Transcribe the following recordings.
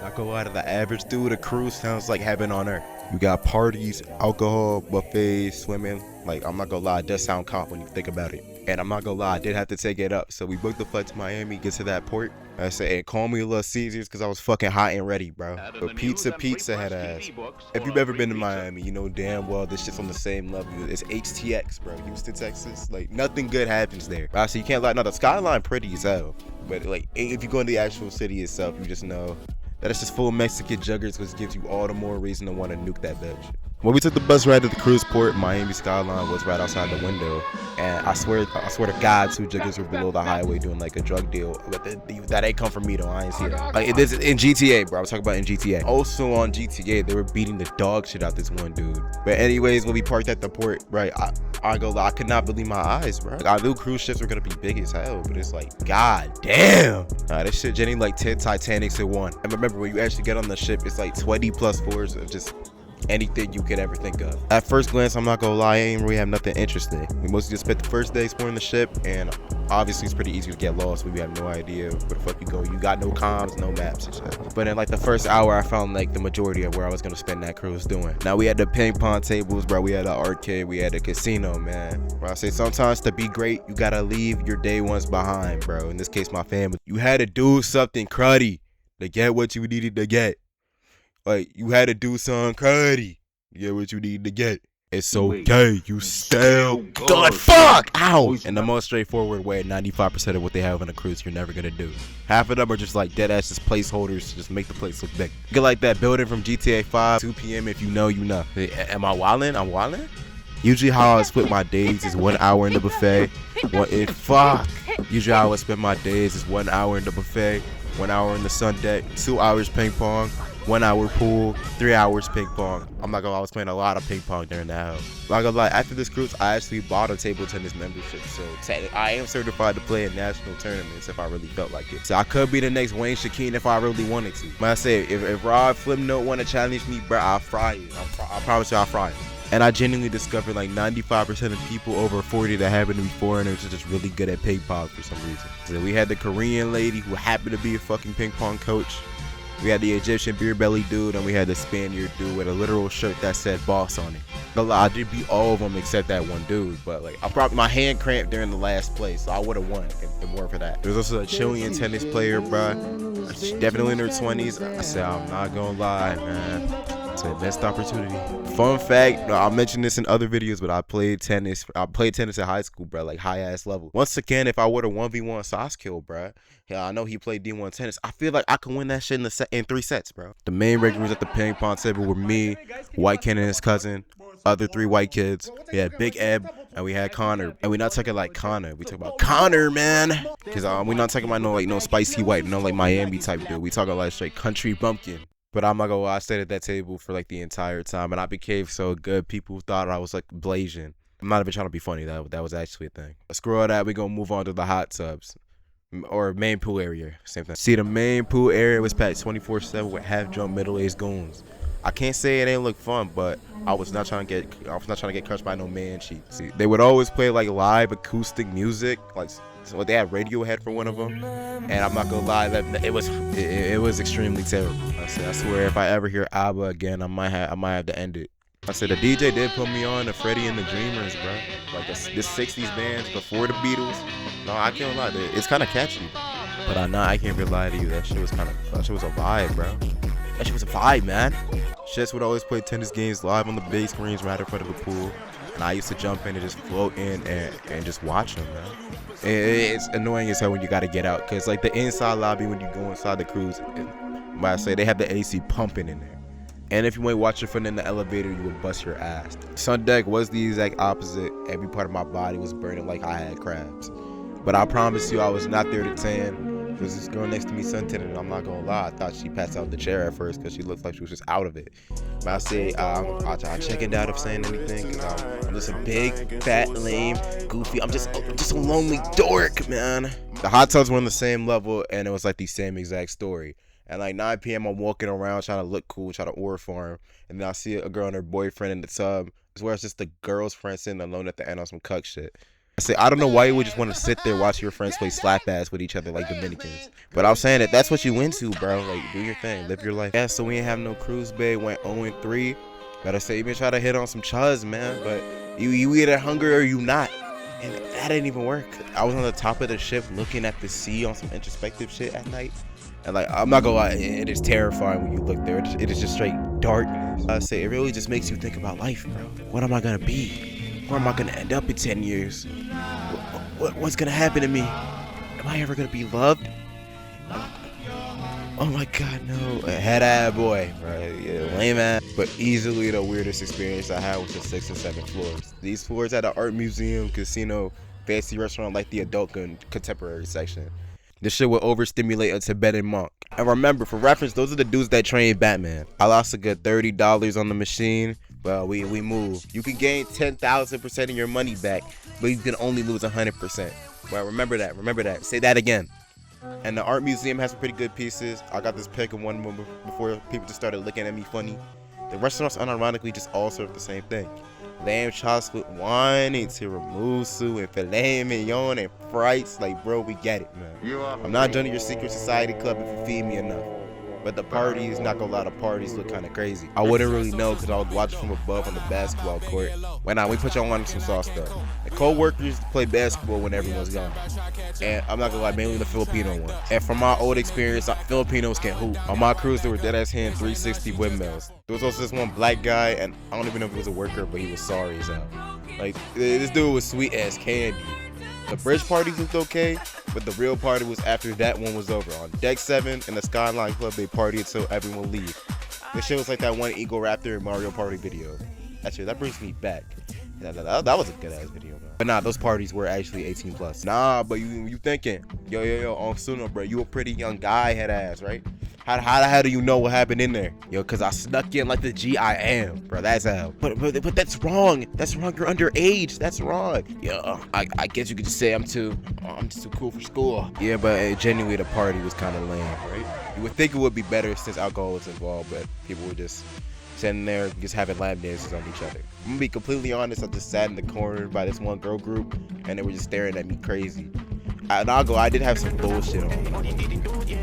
I go out of the average dude, a cruise sounds like heaven on earth. You got parties, alcohol, buffets, swimming. Like, I'm not gonna lie, it does sound calm when you think about it. And I'm not gonna lie, I did have to take it up. So we booked the flight to Miami, get to that port. I said, hey, call me a Little Caesars because I was fucking hot and ready, bro. But pizza had ass. If you've ever been to Miami, you know damn well this shit's on the same level. It's HTX, bro. Houston, Texas. Like, nothing good happens there. Honestly, you can't lie. No, the skyline pretty as hell. But, like, if you go in the actual city itself, you just know that it's just full of Mexican juggers, which gives you all the more reason to want to nuke that bitch. When we took the bus ride to the cruise port, Miami skyline was right outside the window, and I swear to God, two juggers were below the highway doing like a drug deal. But that ain't come from me though. I ain't see that. Like, this is in GTA, bro. I was talking about in GTA. Also on GTA, they were beating the dog shit out this one dude. But anyways, when we parked at the port, right, I go, I could not believe my eyes, bro. Like, I knew cruise ships were gonna be big as hell, but it's like, god damn. This shit getting like 10 Titanics in one. And remember, when you actually get on the ship, it's like 20 plus floors of just anything you could ever think of. At first glance, I'm not gonna lie, I ain't really have nothing interesting. We mostly just spent the first day exploring the ship, and obviously it's pretty easy to get lost when we have no idea where the fuck you go. You got no comms, no maps and shit. But in like the first hour, I found like the majority of where I was gonna spend that cruise doing. Now we had the ping pong tables, bro. We had the arcade, we had the casino, man. Bro, I say sometimes to be great, you gotta leave your day ones behind, bro. In this case, my family. You had to do something cruddy to get what you needed to get. Like, you had to do something cruddy to get what you need to get. It's okay, you still good. Fuck! Ow! In the most straightforward way, 95% of what they have on a cruise, you're never gonna do. Half of them are just like dead ass just placeholders to just make the place look big. Get like that building from GTA 5, 2 p.m. if you know, you know. Am I wildin'? I'm wildin'? Usually how I split my days is 1 hour in the buffet. Usually how I spend my days is 1 hour in the buffet, 1 hour in the sun deck, 2 hours ping pong, 1 hour pool, 3 hours ping pong. I'm not gonna lie, I was playing a lot of ping pong during that house. Not gonna lie, after this cruise, I actually bought a table tennis membership. So I am certified to play in national tournaments if I really felt like it. So I could be the next Wayne Shakeen if I really wanted to. But I say, if Rod Flimnote want to challenge me, bro, I'll fry it. I promise you I'll fry it. And I genuinely discovered like 95% of people over 40 that happen to be foreigners are just really good at ping pong for some reason. So we had the Korean lady who happened to be a fucking ping pong coach. We had the Egyptian beer belly dude, and we had the Spaniard dude with a literal shirt that said boss on it. I did beat all of them except that one dude, but like my hand cramped during the last place, so I would have won if it weren't for that. There's also a Chilean tennis player, bro. Definitely in her 20s. I said, I'm not gonna lie, man. It's a missed opportunity. Fun fact, I mentioned this in other videos, but I played tennis in high school, bro, like high ass level. Once again, if I were to 1v1 Sasuke, bro, yeah, I know he played D1 tennis. I feel like I can win that shit in 3 sets, bro. The main regulars at the ping pong table were me, White Ken and his cousin, other 3 white kids. We had Big Eb, and we had Connor. And we not talking like Connor. We talking about Connor, man. Cause we not talking about no spicy white, no like Miami type dude. We talking like straight country bumpkin. But I'm not gonna lie, I stayed at that table for like the entire time, and I became so good. People thought I was like blazing. I'm not even trying to be funny. That was actually a thing. Screw all that. We gonna move on to the hot tubs. Or main pool area, same thing. See, the main pool area was packed 24/7 with half-drunk middle-aged goons. I can't say it ain't look fun, but I was not trying to get crushed by no man cheek. See, they would always play like live acoustic music, like so they had Radiohead for one of them, and I'm not gonna lie, that it was extremely terrible. I swear, if I ever hear ABBA again, I might have to end it. I said the DJ did put me on to Freddie and the Dreamers, bro. Like this 60s bands before the Beatles. No, I can't lie, it's kind of catchy. But I can't really lie to you. That shit was a vibe, bro. That shit was a vibe, man. Shits would always play tennis games live on the big screens right in front of the pool. And I used to jump in and just float in and just watch them, man. It's annoying as hell when you gotta get out. Cause like the inside lobby when you go inside the cruise, I say they have the AC pumping in there. And if you ain't watching from in the elevator, you would bust your ass. Sun deck was the exact opposite. Every part of my body was burning like I had crabs. But I promise you, I was not there to tan. There's this girl next to me suntanning, and I'm not gonna lie, I thought she passed out the chair at first because she looked like she was just out of it. But I say, I checking out of saying anything because I'm just a big, fat, lame, goofy. I'm just a lonely dork, man. The hot tubs were on the same level, and it was like the same exact story. At like 9 p.m., I'm walking around trying to look cool, trying to order for him, and then I see a girl and her boyfriend in the tub. I swear it's just the girl's friend sitting alone at the end on some cuck shit. I say, I don't know why you would just want to sit there watch your friends play slap ass with each other like Dominicans. But I'm saying that that's what you into, bro. Like, do your thing, live your life. Yeah, so we ain't have no cruise, babe. Went 0-3. Gotta say, you been trying to hit on some chuz, man. But you either hungry or you not. And that didn't even work. I was on the top of the ship looking at the sea on some introspective shit at night. And like, I'm not gonna lie, it is terrifying when you look there. It is just straight darkness. I say, it really just makes you think about life, bro. What am I gonna be? Where am I gonna end up in 10 years? What's gonna happen to me? Am I ever gonna be loved? Oh my God, no. Head ass boy, right? Yeah, lame ass. But easily the weirdest experience I had was the 6th and 7th floors. These floors had an art museum, casino, fancy restaurant like the adult and contemporary section. This shit would overstimulate a Tibetan monk. And remember, for reference, those are the dudes that trained Batman. I lost a good $30 on the machine. Well, we moved. You can gain 10,000% of your money back, but you can only lose 100%. Well, remember that. Say that again. And the art museum has some pretty good pieces. I got this pic of one before people just started looking at me funny. The restaurants unironically just all serve the same thing. Lamb chops with wine and tiramisu and filet mignon and frites. Like, bro, we get it, man. I'm not joining your secret society club if you feed me enough. But the parties, not gonna lie, the parties look kind of crazy. I wouldn't really know because I was watching from above on the basketball court. When we put y'all on some sauce stuff. The co-workers play basketball when everyone's gone. And I'm not gonna lie, mainly the Filipino one. And from my old experience, Filipinos can hoop. On my cruise, they were dead-ass hitting 360 windmills. There was also this one black guy, and I don't even know if he was a worker, but he was sorry as hell. Like, this dude was sweet as candy. The bridge parties looked okay, but the real party was after that one was over. On deck 7 in the Skyline Club, they partied until everyone leave. This shit was like that one Eagle Raptor Mario Party video. Actually, that brings me back. That was a good ass video, man. But nah, those parties were actually 18 plus. Nah, but you thinking, yo, on Suno, bro, you a pretty young guy, head ass, right? How the hell do you know what happened in there? Yo, cause I snuck in like the G I am, bro. That's how. But that's wrong. That's wrong. You're underage. That's wrong. Yeah, I guess you could just say I'm just too cool for school. Yeah, but genuinely the party was kind of lame, right? You would think it would be better since alcohol was involved, but people were just sitting there just having lap dances on each other. I'm gonna be completely honest. I just sat in the corner by this one girl group, and they were just staring at me crazy. And I did have some bullshit on.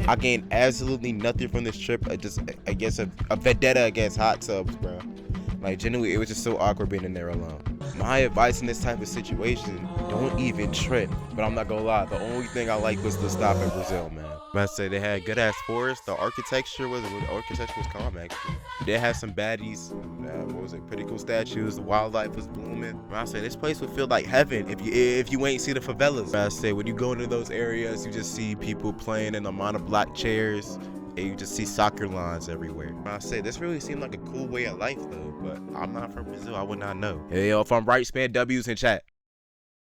I gained absolutely nothing from this trip. I guess a vendetta against hot tubs, bro. Like, genuinely, it was just so awkward being in there alone. My advice in this type of situation, don't even trip. But I'm not gonna lie, the only thing I liked was the stop in Brazil, man. I say they had good ass forests. The architecture was calm, actually. They had some baddies. Pretty cool statues. The wildlife was blooming. I say this place would feel like heaven if you ain't see the favelas. I say when you go into those areas, you just see people playing in the monoblock chairs, and you just see soccer lines everywhere. I say this really seemed like a cool way of life though, but I'm not from Brazil. I would not know. Hey, yo, if I'm right, spam W's in chat.